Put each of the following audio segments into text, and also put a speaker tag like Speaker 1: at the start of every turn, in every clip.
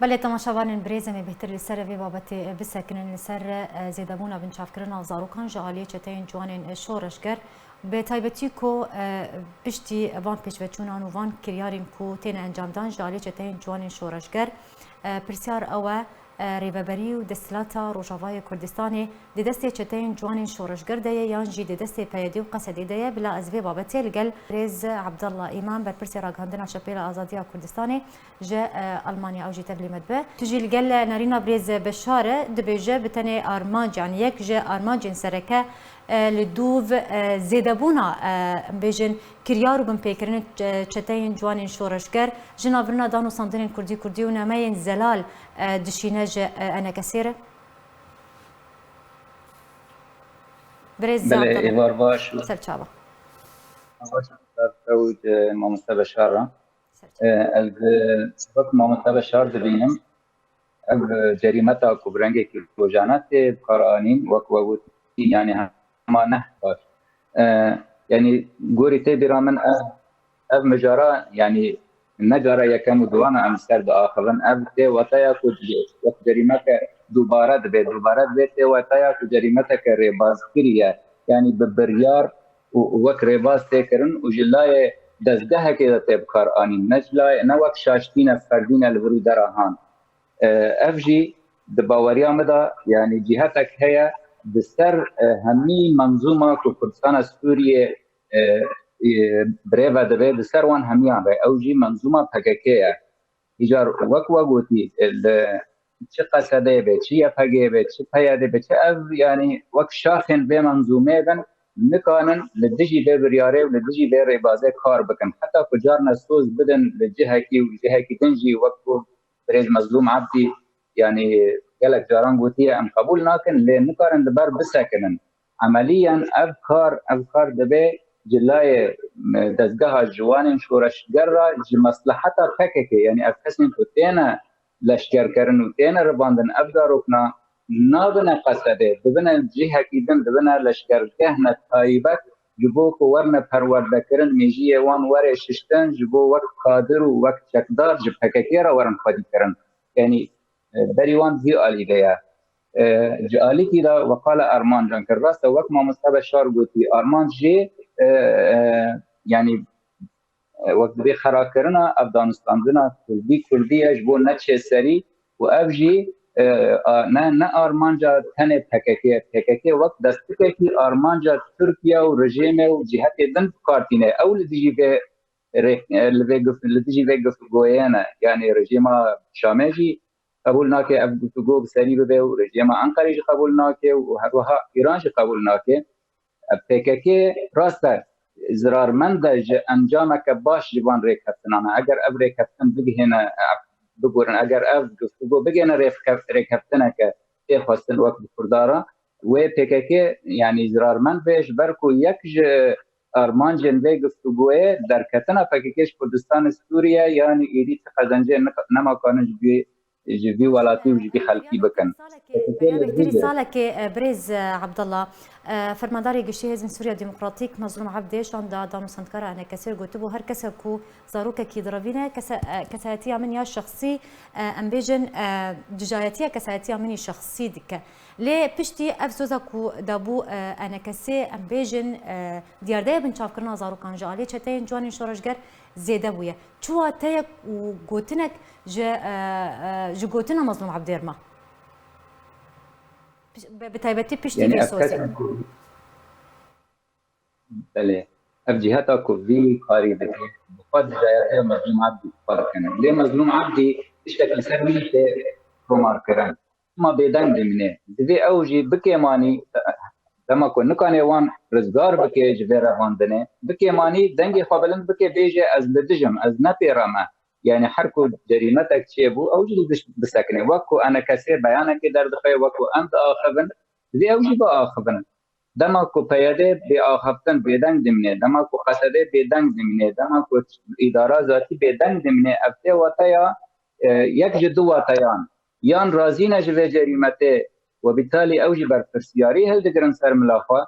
Speaker 1: بله تماشاوان بريزمي بهتر لسر في بابتي بسكن لسر زيدابونا بن شافكرنا وزاروكان جالي چتين جوانين شورشگر به تایبەتی کو پشتی وان پێشڤچوونان و وان کریارین کو تێنە ئەنجامدان جالێ چەتەین جوانین شۆڕەشگەر پرسیار ئەوە ڕێبەبەری و دەسەڵاتە ڕۆژاوای کوردستانی دەدەستێ چەتەین جوانین شۆڕەشگەر دەیە یانجی دەدەستێ پەیەدی و قەسەدی دەیە بلا ئەزبێ بابەتێ لەگەل رێز عەبدەڵڵا ئیمان بەرپرسی ڕاگەاندنا شەپێلە ئازادیە کوردستانی ژە ئەڵمانیا ئەوژی تەبلیمەت بە توژی لەگەل نەرینا برێز بەشارە دەبێژە بتەنێ ئارمانجان یەک ژە ئارمانجین سەرەکە لدوف زیدابونا بیشن کریار و بمپیکرن چتاین جوانین شورشگر جنابرنا دانو ساندنین کردی و نماین زلال دشینج انکسیره برز
Speaker 2: بله ایوار باش
Speaker 1: سرچابا
Speaker 2: تود مامستا بشارة سبق مامستا بشار دبینم اب جریمتا کبرنگی که بوجانات بقرآنین وکووت يعني ما نحتاج يعني قوري تبرا من أب مجرى يعني نجرى يكم دوانا أم سرد آخرن أب تي وتايا كوج جريمتك دوبارة بيت وتايا كجريمتك ريباز كريا يعني ببريار وك ريباز تكرن وجلاي دزدها كده تبكار آني نجلاي نوك شاشتين فردين الوري دراهان أفجي دباوريا مدى يعني جهتك هي بسر همي منظومه كردستان سوريا بريفا دبي بسر وان هميان بي اوجي منظومه بحقيقيه ايجار وقوتي چه قصده بي چه يفقه بي چه پياده بي چه اف يعني وك شاخن بي منظومه بن نكانن لدجي بي برياره ولدجي بي ريبازه كار بكن حتى كجار نسوز بدن لجهكي وجهكي تنجي وقو بريز مظلوم عبدي يعني قالك جاران قوتية ام قبول ناكن لان نكارن دبر بساكنن عمليا افكار دبي جلاي دزقها جوانين شورش قرر جي مصلحتها فككي يعني افكسن كتينا لشكر كرن وتينا رباندن افداروكنا نابنا قصده دبنا جهة كيدن دبنا لشكر كهنة طايبك جبوك ورنا پرورده کرن میجیه وان وره ششتن جبو وقت قادر و وقت چکدار جب فككي را ورن خودی کرن يعني بريوان هي آلية جالي كده وقال أرمان جان كراسة وقت ما مستبى شار قلتي أرمان جي يعني وقت بي خراكرنا أفغانستان دنا كردي أجبو نتشي سري وأفجي نا أرمان جا تنه PKK وقت دستكي أرمان جا تركيا ورجيمة وجهات دن كارتينة أو لديجي بيقف قويانا يعني رجيمة شامجي قبول ناکه اب گفتگو بسری بده و رژیم انقره قبول ناکه و هروها ایران قبول ناکه PKK راسته ضررمند انجام که باش جوان ریکفتنانه اگر اب ریکفتن بگهنه بگورن اگر اب گفتگو بگهنه ریکفتنه که خواستن وقت کردارا و PKK يعني ضررمند بهش برکو یک ارمان جنبه گفتگوه در کتنه PKKش کردستان سوریه يعني ایدی قزنجه نما کانج بی جبي ولاتي وجبي خلقي بكن
Speaker 1: رسالك بريز عبد الله فرمانداري قشي هزم سوريا ديمقراطيك مظلوم عبديش عند دانو سنتكرا انا كثير قلتبو هر كسكو زاروكا كي ضربينا كساتيا من يا شخصي امبيجن دجايتيا كساتيا مني شخصي دك لي بشتي افزوزكو دابو انا كسي امبيجن دياردايا بن شافكرنا زاروكان جالي چتين جوانين شورشگر زياده بويا چوا تيك وقوتنك جا قوتنا مظلوم عبديرما بتايبتي بشتي
Speaker 2: يعني
Speaker 1: في سوسي
Speaker 2: بله اف جهتا كوفي قاري بك بقد جايته مظلوم عبدي فرق كان ليه مظلوم عبدي بشكل سري كومار كران ما بيدان دمنه دي اوجي بكيماني لما كنا كان يوان رزقار بكي جبيرة هوندنه بكي ماني دنجي خبلن بكي بيجي از لدجم از نبيرما يعني حركو جريمتك تشيبو او جلدش بسكنه وكو انا كثير بيانك درد خي وكو انت اخذن دي اوجي باخذن دمكو بياده باخذن بيدن دمنه دمكو قصده بيدن دمنه دمكو اداره ذاتي بيدن دمنه افته وتايا يك جدو وتايان يان رازينا جوه جريمته وبالتالي اوجي برفرسياري هل دقرن سر ملافا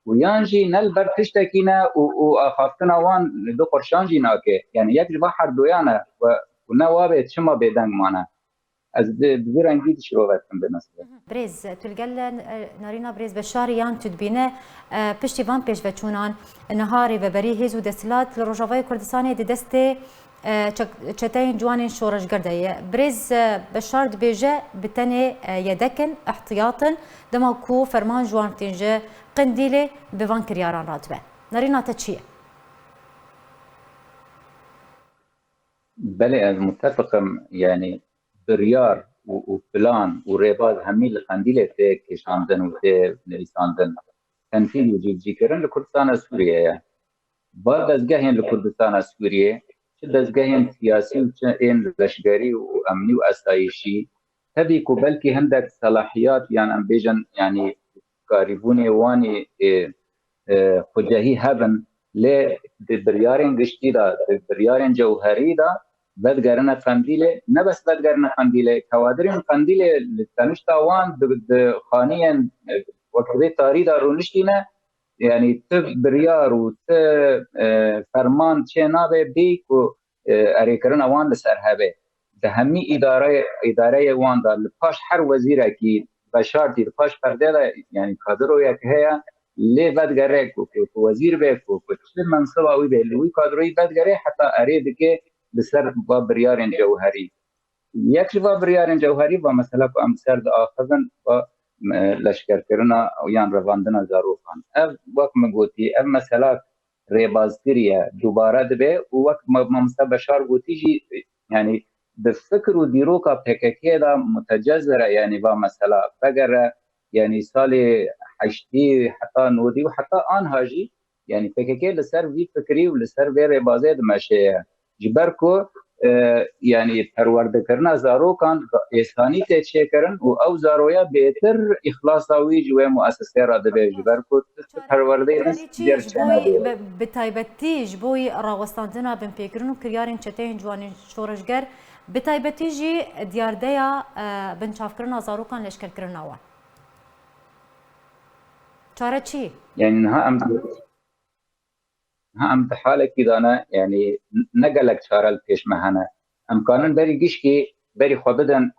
Speaker 2: ويانجي نل برتشتكينا واخافتنا وان دو قرشانجي ناكي يعني يك بحر دويانا ونوابه شما بيدنگ مانا از ببرنگی شروعاتم به مثلا
Speaker 1: برز تلقل نارینا برز بشاریان تدبینه پشتی وان پیش وچونان نهاری و بری هزو دستلات لروجاوای کردستانی دی دسته چتاین جوانین شورش گرده برز بشار دبیجه بتنه یدکن احتیاطن دما کو فرمان جوان تنجه قندیله بوان کریاران راتبه نارینا تا چیه؟
Speaker 2: بله از متفقم يعني بريار وبلان وريباز همي القنديلة تي كيشاندن وتي نيساندن تنفيذ وجيب جيكرن لكردستان سوريا يعني بعد دزگاهين لكردستان سوريا چه دزگاهين سياسي وچه ان لشگري وامني واسايشي تبي كو بلكي هندك صلاحيات يعني ام بيجن يعني قاربوني واني خجاهي هبن ل بريارين گشتي دا بريارين جوهري دا بدگرنه قندیله نه بس بدگرنه قندیله کوادرین قندیله تنشتا وان د خانیان وکبه تاری دارونشتینه یعنی ت بریار و ت فرمان چه نابه بی کو اریکرن وان لسر هبه ده همی اداره وان دا لپاش هر وزیره کی بشارتی لپاش پرده دا یعنی کادرو یک هیا لی بدگره کو وزیر به کو چه منصب اوی به لوی کادروی بدگره حتی ارید که بسر با بريارين جوهري يكش با بريارين جوهري با مثلا کو ام سرد آخذن با لشکر کرنا او یان رواندنا زاروخان اف وقت مگوتی اف مثلا ریبازگریه دوباره دبه و وقت ممسا بشار گوتی جی يعني بفكر و دیروکا پککی دا متجذره يعني با مثلا بگر يعني سال 80 حتى نودي وحتى آنها جي يعني پککی لسر وی فکری و لسر وی ریبازه دمشه جبركو يعني پرورده کرنا زارو كان احساني تشي کرن و او زارويا بهتر اخلاصاوي جو مؤسسه را دبه جبركو پرورده
Speaker 1: جبوي بتايبتي جبوي راوستاندنا بن فكرن كريارين چتين جوانين شورشگر بتايبتي جي ديارديا بن چافكرنا زارو كان لشكر کرنا وا چاره چی
Speaker 2: يعني هم بحالك كده يعني نقلك شارل پیش مهنه امکانن بری گشکی بری خوابدن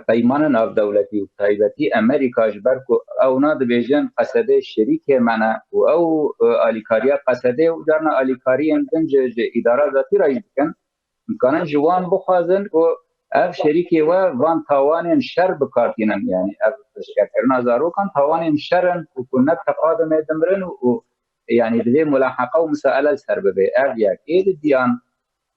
Speaker 2: پیمان ناف دولتی و تایبتی امریکا جبرکو او ناد بیجن قصده شریک منه و او آلیکاریا قصده و درنا آلیکاری اندن اداره ذاتی رایج بکن امکانن جوان بخوازن و اف شریکی و وان تاوان شر بکارتینن يعني اف شکرنا زارو کن تاوان شرن و کنت تقادم دمرن و يعني دوی ملاحقه و مسائله سر ببه اف یک دیان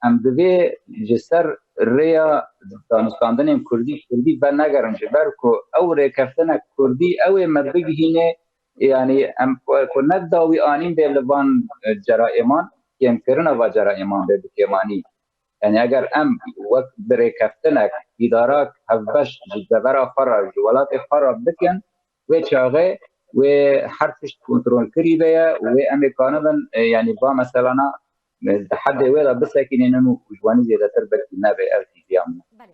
Speaker 2: ام دوی جسر ریا دانستاندن کردی به نگرن جبرکو او ریکفتن کردی او مدبگهینه يعني ام کنت داوی آنین به لبان جرائمان کم کرن و جرائمان به بکیمانی يعني اگر ام وقت بریکفتنک ادارات هفبش جدبر خرا جوالات خرا بکن و چاغه و حرفش کنترل کری بیا و امکانه بن يعني با مثلا حد ولا بس لكن انه جواني زياده تربت نبي ارتي